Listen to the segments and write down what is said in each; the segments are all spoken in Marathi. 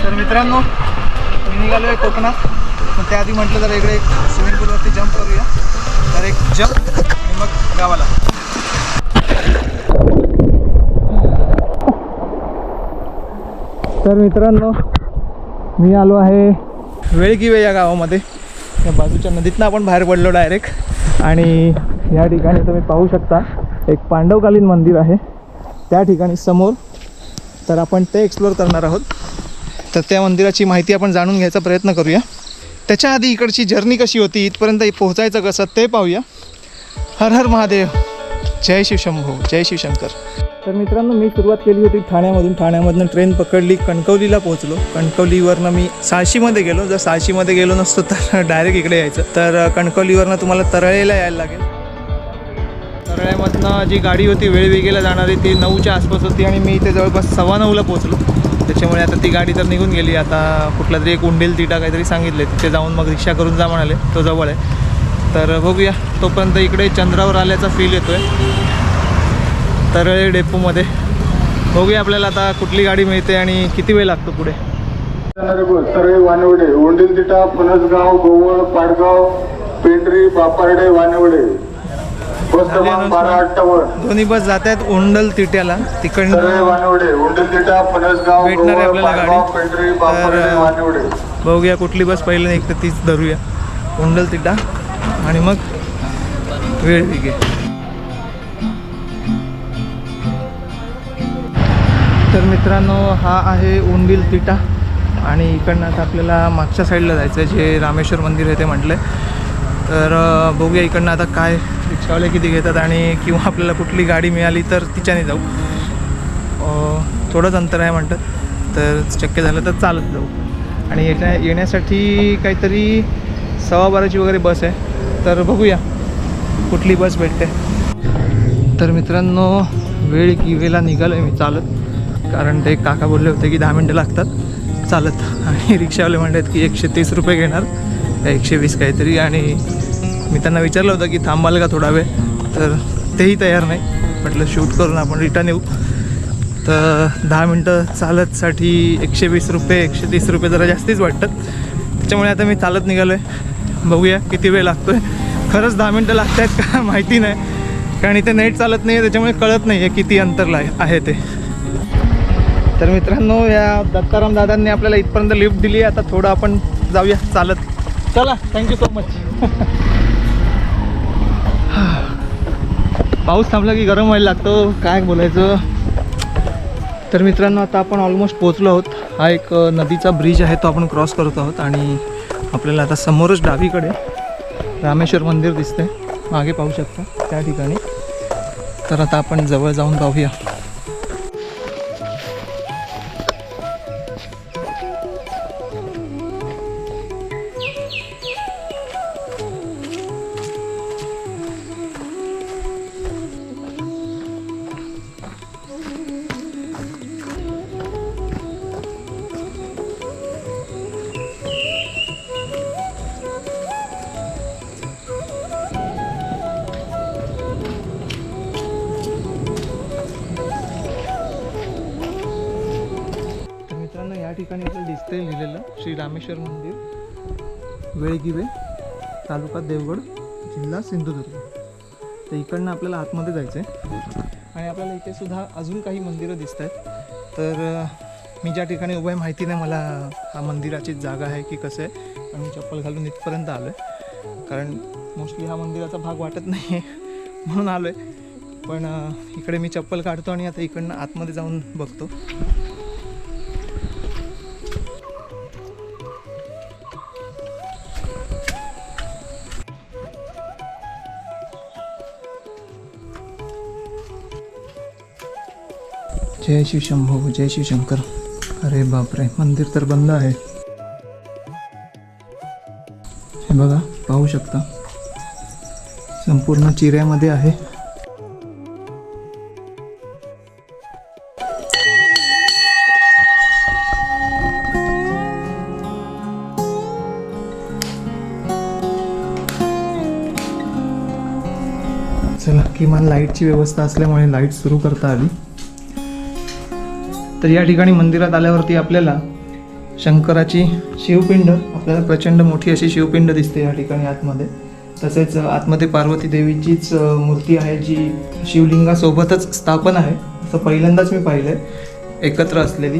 तर मित्रांनो मी निघालो आहे कोकणात, पण त्याआधी म्हटलं तर इकडे एक स्विमिंग पूलवरती जंप करूया. तर एक जंप आणि मग गावाला. तर मित्रांनो मी आलो आहे वेळगिवे या गावामध्ये. या बाजूच्या नदीतनं आपण बाहेर पडलो डायरेक्ट. आणि या ठिकाणी तुम्ही पाहू शकता एक पांडवकालीन मंदिर आहे त्या ठिकाणी समोर. तर आपण ते एक्सप्लोअर करणार आहोत. तर त्या मंदिराची माहिती आपण जाणून घ्यायचा प्रयत्न करूया. त्याच्या आधी इकडची जर्नी कशी होती, इथपर्यंत पोहोचायचं कसं ते पाहूया. हर हर महादेव, जय शिवशंभो, जय शिवशंकर. तर मित्रांनो मी सुरुवात केली होती ठाण्यामधून ट्रेन पकडली, कणकवलीला पोहोचलो. कणकवलीवरनं मी साळशीमध्ये गेलो. जर साळशीमध्ये गेलो नसतो तर डायरेक्ट इकडे यायचं. तर कणकवलीवरनं तुम्हाला तरळेला यायला लागेल. तरळ्यामधनं जी गाडी होती वेळवेगळीला जाणारी ती 9च्या आसपास होती आणि मी इथे जवळपास 9:15ला पोहोचलो. त्याच्यामुळे आता ती गाडी तर निघून गेली. आता कुठला तरी एक उंडेल तिटा काहीतरी सांगितले, तिथे जाऊन मग रिक्षा करून जा म्हणाले, तो जवळ आहे. तर बघूया. तोपर्यंत इकडे चंद्रावर आल्याचा फील येतो आहे तरळे डेपोमध्ये. बघूया आपल्याला आता कुठली गाडी मिळते आणि किती वेळ लागतो पुढे. तरळे, वानिवडे, उंडेल तिटा, फणसगाव, गोवळ, पाडगाव, पेंढरी, बापार्डे, वानिवडे. बस क्रमांक 1258. दोन्ही बस जात आहेत उंडल तिट्याला. तिकडनं भेटणार आहे आपल्याला गाडी. तर बघूया कुठली बस पहिलं एक तर तीच धरूया, उंडल तिटा आणि मग वेळविगे. तर मित्रांनो हा आहे उंडील तिटा आणि इकडनं आता आपल्याला मागच्या साईडला जायचं आहे जे रामेश्वर मंदिर आहे ते म्हटलं आहे. तर बघूया इकडनं आता काय रिक्षावाले किती घेतात आणि किंवा आपल्याला कुठली गाडी मिळाली तर तिच्याने जाऊ. थोडंच अंतर आहे म्हणतात, तर शक्य झालं तर चालत जाऊ. आणि येण्यासाठी काहीतरी 12:15ची वगैरे बस आहे. तर बघूया कुठली बस भेटते. तर मित्रांनो वेळगिवेला निघालो आहे मी चालत, कारण ते काका बोलले होते की 10 मिनटं लागतात चालत. आणि रिक्षावाले म्हणतात की 130 रुपये घेणार, 120 काहीतरी. आणि मी त्यांना विचारलं होतं की थांबाल का थोडा वेळ, तर तेही तयार नाही. म्हटलं शूट करून आपण रिटर्न येऊ. तर 10 मिनटं चालतसाठी 120 रुपये, 130 रुपये जरा जास्तीच वाटतात. त्याच्यामुळे आता मी चालत निघालो आहे. बघूया किती वेळ लागतो आहे. खरंच 10 मिनटं लागत आहेत का माहिती नाही, कारण इथे नेट चालत नाही आहे, त्याच्यामुळे कळत नाही आहे किती अंतरला आहे ते. तर मित्रांनो या दत्ताराम दादांनी आपल्याला इथपर्यंत लिफ्ट दिली आहे. आता थोडं आपण जाऊया चालत. चला, थँक्यू सो मच. पाऊस थांबला की गरम व्हायला लागतो, काय बोलायचं. तर मित्रांनो आता आपण ऑलमोस्ट पोहोचलो आहोत. हा एक नदीचा ब्रिज आहे, तो आपण क्रॉस करत आहोत. आणि आपल्याला आता समोरच डावीकडे रामेश्वर मंदिर दिसते, मागे पाहू शकता त्या ठिकाणी. तर आता आपण जवळ जाऊन पाहूया. या ठिकाणी आपल्याला दिसतंय लिहिलेलं श्री रामेश्वर मंदिर, वेळगिवे, तालुका देवगड, जिल्हा सिंधुदुर्ग. तर इकडनं आपल्याला आतमध्ये जायचं आहे. आणि आपल्याला इथे सुद्धा अजून काही मंदिरं दिसत आहेत. तर मी ज्या ठिकाणी उभं आहे माहिती नाही मला हा मंदिराची जागा आहे की कसं आहे. आणि मी चप्पल घालून इथपर्यंत आलो आहे, कारण मोस्टली हा मंदिराचा भाग वाटत नाही आहे म्हणून आलो आहे. पण इकडे मी चप्पल काढतो आणि आता इकडनं आतमध्ये जाऊन बघतो. जय शिवशंभो, जय शिवशंकर. अरे बापरे, मंदिर तर बंद आहे. हे बघा, पाहू शकता संपूर्ण चिऱ्यामध्ये आहे. चला, किमान लाईटची व्यवस्था असल्यामुळे लाईट सुरू करता आली. तर या ठिकाणी मंदिरात आल्यावरती आपल्याला शंकराची शिवपिंड, आपल्याला प्रचंड मोठी अशी शिवपिंड दिसते या ठिकाणी आतमध्ये. तसेच आतमध्ये पार्वती देवीचीच मूर्ती आहे जी शिवलिंगासोबतच स्थापन आहे. असं पहिल्यांदाच मी पाहिलं आहे एकत्र असलेली.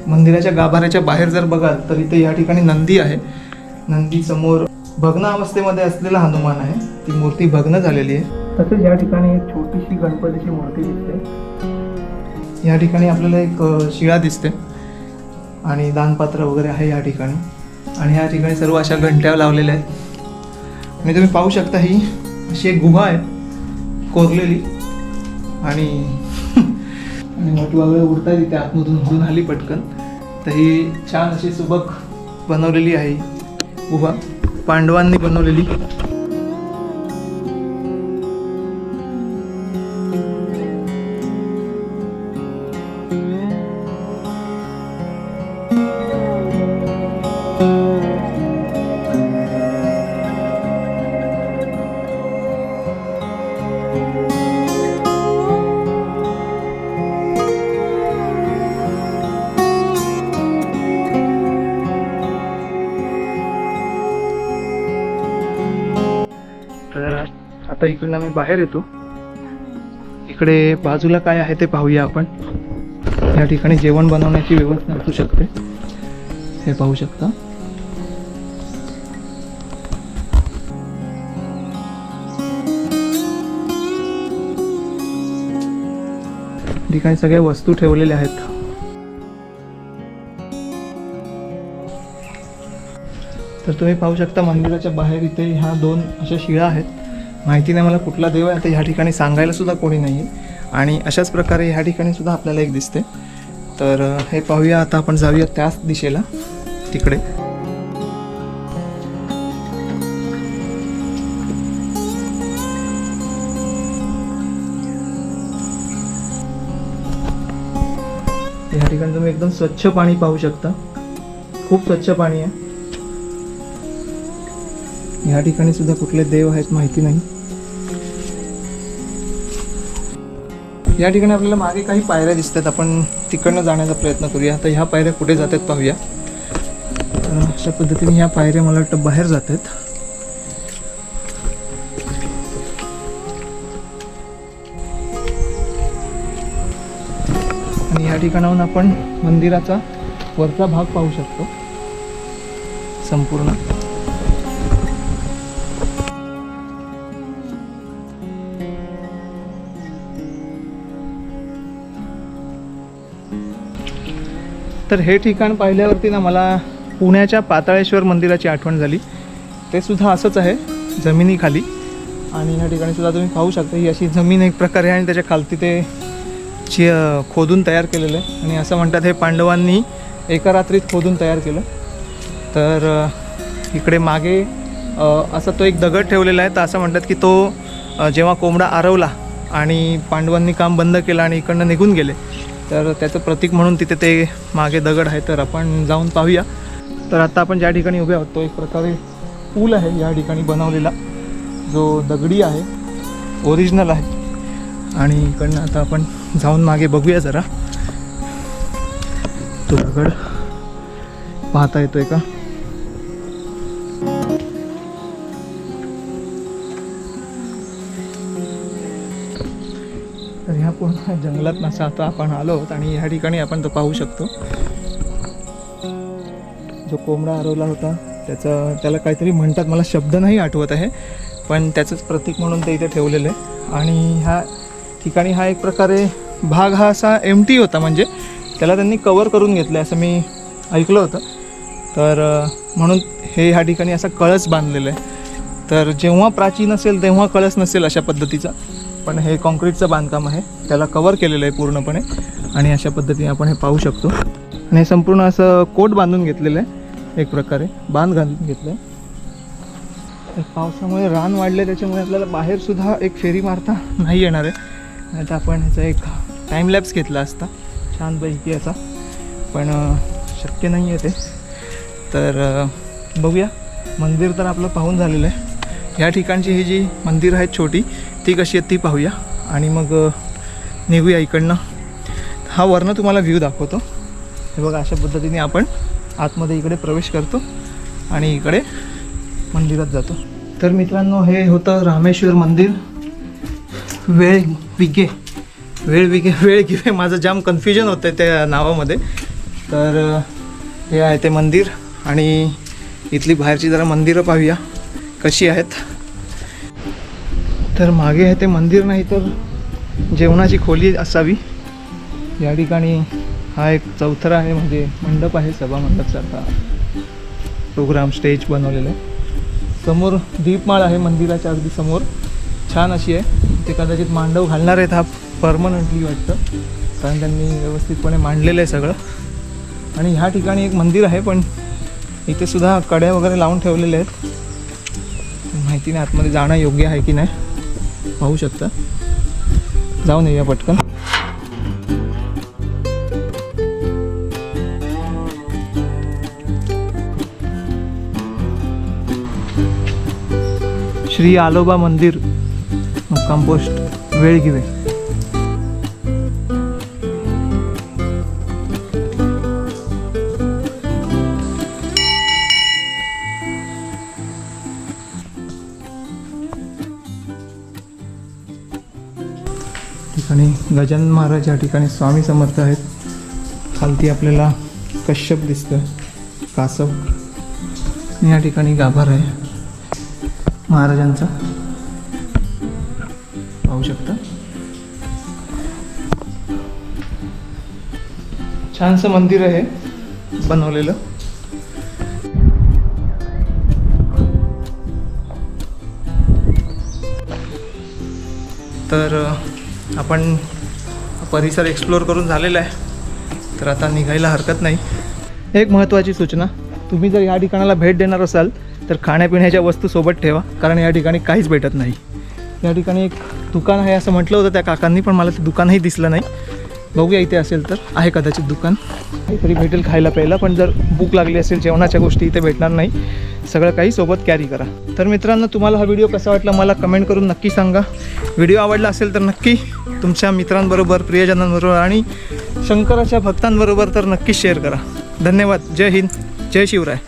मंदिराच्या गाभाऱ्याच्या बाहेर जर बघाल तर इथे या ठिकाणी नंदी आहे. नंदी समोर भग्न अवस्थेमध्ये असलेला हनुमान आहे, ती मूर्ती भग्न झालेली आहे. तसेच या ठिकाणी एक छोटीशी गणपतीची मूर्ती दिसते. या ठिकाणी आपल्याला एक शिळा दिसते आणि दानपात्र वगैरे आहे या ठिकाणी. आणि या ठिकाणी सर्व अशा घंट्या लावलेल्या आहेत. आणि तुम्ही पाहू शकता ही अशी एक गुहा आहे कोरलेली. आणि मोठी वगैरे उडताय तिथे आतमधून उडून आली पटकन. तर ही छान अशी सुबक बनवलेली आहे गुहा, पांडवांनी बनवलेली. आता इकडनं आम्ही बाहेर येतो. इकडे बाजूला काय आहे ते पाहूया आपण. या ठिकाणी जेवण बनवण्याची व्यवस्था असू शकते, हे पाहू शकता. ठिकाणी सगळ्या वस्तू ठेवलेल्या आहेत. तर तुम्ही पाहू शकता मंदिराच्या बाहेर इथे ह्या 2 अशा शिळा आहेत. माहिती नाही मला कुठला देव आहे आता ह्या ठिकाणी, सांगायला सुद्धा कोणी नाही आहे. आणि अशाच प्रकारे ह्या ठिकाणी सुद्धा आपल्याला एक दिसते. तर हे पाहूया. आता आपण जाऊया त्याच दिशेला, तिकडे. या ठिकाणी तुम्ही एकदम स्वच्छ पाणी पाहू शकता, खूप स्वच्छ पाणी आहे. या ठिकाणी सुद्धा कुठले देव आहेत माहिती नाही. या ठिकाणी आपल्याला मागे काही पायऱ्या दिसतात, आपण तिकडनं जाण्याचा प्रयत्न करूया. आता ह्या पायऱ्या कुठे जातात पाहूया. अशा पद्धतीने ह्या पायऱ्या मला वाटतं बाहेर जातात. आणि या ठिकाणाहून आपण मंदिराचा वरचा भाग पाहू शकतो संपूर्ण. तर हे ठिकाण पाहिल्यावरती ना मला पुण्याच्या पाताळेश्वर मंदिराची आठवण झाली. ते सुद्धा असंच आहे जमिनीखाली. आणि ह्या ठिकाणी सुद्धा तुम्ही पाहू शकता ही अशी जमीन एक प्रकारे आहे आणि त्याच्या खालती ते खोदून तयार केलेलं आहे. आणि असं म्हणतात हे पांडवांनी एका रात्रीत खोदून तयार केलं. तर इकडे मागे असा तो एक दगड ठेवलेला आहे. तर असं म्हणतात की तो जेव्हा कोंबडा आरवला आणि पांडवांनी काम बंद केलं आणि इकडनं निघून गेले, तर त्याचं प्रतीक म्हणून तिथे ते मागे दगड आहे. तर आपण जाऊन पाहूया. तर आता आपण ज्या ठिकाणी उभे आहोत तो एक प्रकारे पूल आहे या ठिकाणी बनवलेला, जो दगडी आहे, ओरिजिनल आहे. आणि इकडनं आता आपण जाऊन मागे बघूया जरा, तो दगड पाहता येतोय का. तर ह्या पूर्ण जंगलात नसा आता आपण आलो आहोत. आणि ह्या ठिकाणी आपण तो पाहू शकतो जो कोंबडा हरवला होता त्याला काहीतरी म्हणतात, मला शब्द नाही आठवत आहे, पण त्याचंच प्रतीक म्हणून ते इथे ठेवलेलं आहे. आणि ह्या ठिकाणी हा एक प्रकारे भाग हा असा एम्प्टी होता, म्हणजे त्याला त्यांनी कवर करून घेतलं असं मी ऐकलं होतं. तर म्हणून हे ह्या ठिकाणी असा कळस बांधलेला आहे. तर जेव्हा प्राचीन असेल तेव्हा कळस नसेल अशा पद्धतीचा, पण हे कॉन्क्रीटचं बांधकाम आहे, त्याला कवर केलेलं आहे पूर्णपणे. आणि अशा पद्धतीने आपण हे पाहू शकतो. आणि हे संपूर्ण असं कोट बांधून घेतलेलं आहे, एक प्रकारे बांध घालून घेतलं आहे. तर पावसामुळे रान वाढले, त्याच्यामुळे आपल्याला बाहेरसुद्धा एक फेरी मारता नाही येणार आहे. आता आपण ह्याचा एक टाईमलॅप्स घेतला असता छानपैकी याचा, पण शक्य नाही आहे ते. तर बघूया. मंदिर तर आपलं पाहून झालेलं आहे. ह्या ठिकाणची ही जी मंदिर आहेत छोटी, ती कशी आहेत ती पाहूया आणि मग निघूया इकडनं. हा वरनं तुम्हाला व्ह्यू दाखवतो. हे बघा, अशा पद्धतीने आपण आतमध्ये इकडे प्रवेश करतो आणि इकडे मंदिरात जातो. तर मित्रांनो, हे होतं रामेश्वर मंदिर. वेळ विगे माझं जाम कन्फ्युजन होतं त्या नावामध्ये. तर हे आहे ते मंदिर आणि इथली बाहेरची जरा मंदिरं पाहूया कशी आहेत. तर मागे आहे ते मंदिर नाही तर जेवणाची खोली असावी. या ठिकाणी हा एक चौथरा आहे, म्हणजे मंडप आहे, सभा मंडपसारखा प्रोग्राम स्टेज बनवलेलं आहे. समोर दीपमाळ आहे मंदिराच्या अगदी समोर, छान अशी आहे. ते कदाचित मांडव घालणार आहेत हा परमनंटली वाटतं, कारण त्यांनी व्यवस्थितपणे मांडलेलं आहे सगळं. आणि ह्या ठिकाणी एक मंदिर आहे, पण इथे सुद्धा कड्या वगैरे लावून ठेवलेल्या आहेत. माहिती नाही आतमध्ये जाणं योग्य आहे की नाही, पाहू शकता. जाऊन येऊया पटकन. श्री आलोबा मंदिर, मुक्काम पोस्ट वेळगिवे. ठिकाणी गजानन महाराज, या ठिकाणी स्वामी समर्थ आहेत. खालती आपल्याला कश्यप दिसतं, कासव. या ठिकाणी गाभार आहे महाराजांचा, पाहू शकता. छानसं मंदिर आहे बनवलेलं. तर आपण परिसर एक्सप्लोअर करून झालेला आहे, तर आता निघायला हरकत नाही. एक महत्त्वाची सूचना, तुम्ही जर या ठिकाणाला भेट देणार असाल तर खाण्यापिण्याच्या वस्तू सोबत ठेवा, कारण या ठिकाणी काहीच भेटत नाही. या ठिकाणी एक दुकान आहे असं म्हटलं होतं त्या काकांनी, पण मला ते दुकानही दिसलं नाही. बघूया इथे असेल तर आहे कदाचित दुकान, काहीतरी भेटेल खायला प्यायला. पण जर भूक लागली असेल, जेवणाच्या गोष्टी इथे भेटणार नाही. सगळं काही सोबत कॅरी करा. तर मित्रांनो, तुम्हाला हा व्हिडिओ कसा वाटला मला कमेंट करून नक्की सांगा. व्हिडिओ आवडला असेल तर नक्की तुमच्या मित्रांबरोबर, प्रियजनांबरोबर आणि शंकराच्या भक्तांबरोबर तर नक्कीच शेअर करा. धन्यवाद. जय हिंद, जय शिवराय.